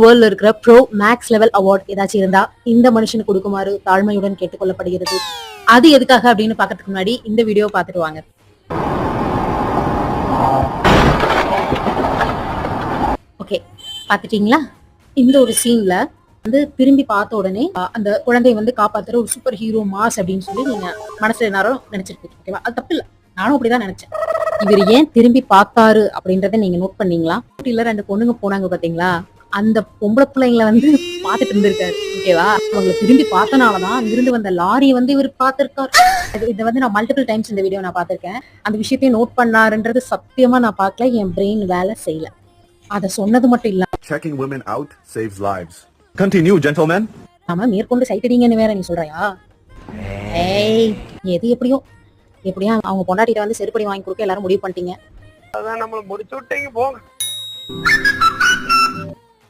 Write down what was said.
வேர்ல்ட்ல இருக்கிற bro maths level award ஏதாச்சும் இருந்தா இந்த மனுஷனுக்கு கொடுக்குமாறு தாழ்மையுடன் கேட்டுக்கொள்ளப்படுகிறது. அது எதுக்காக அப்படின்னு பாக்கிறதுக்கு முன்னாடி இந்த வீடியோ பாத்துட்டு வாங்க. ஓகே, பாத்துட்டீங்களா? இந்த ஒரு சீன்ல வந்து திரும்பி பார்த்த உடனே அந்த குழந்தையை வந்து காப்பாத்துற ஒரு சூப்பர் ஹீரோ மாஸ் அப்படின்னு சொல்லி நீங்க மனசுல எல்லாரும் நினைச்சிருக்கீங்க. ஓகேவா? அது தப்பு இல்ல, நானும் அப்படிதான் நினைச்சேன். இவர் ஏன் திரும்பி பார்த்தாரு அப்படின்றத நீங்க நோட் பண்ணீங்களா? இல்ல 2 பொண்ணுங்க போனாங்க பாத்தீங்களா, அந்த பொம்பளை பிள்ளைங்களை வந்து பாத்துட்டு இருந்திருக்காரு. ஓகேவா? அவங்களை திரும்பி பார்த்தனாலதான் அங்கிருந்து வந்த லாரியை வந்து இவர் பார்த்திருக்காரு. இதை வந்து நான் மல்டிபிள் டைம்ஸ் இந்த வீடியோ நான் பார்த்திருக்கேன். அந்த விஷயத்தையும் நோட் பண்ணாருன்றது சத்தியமா நான் பார்க்கல, என் பிரெயின் வேலை செய்யல. அத சொன்னது மட்டும் இல்ல, Checking women out saves lives. Continue, gentlemen. நாம மேற்கொண்டு சைட் அடிங்கன்னு வேற நீ சொல்றியா? ஏய், எது எப்படியோ அவங்க பொண்டாட்டிட்ட வந்து செருப்படி வாங்கி கொடுக்க எல்லாரும் முடிவு பண்ணிட்டீங்க. அதான் நம்மள முடிச்சு விட்டீங்க போங்க.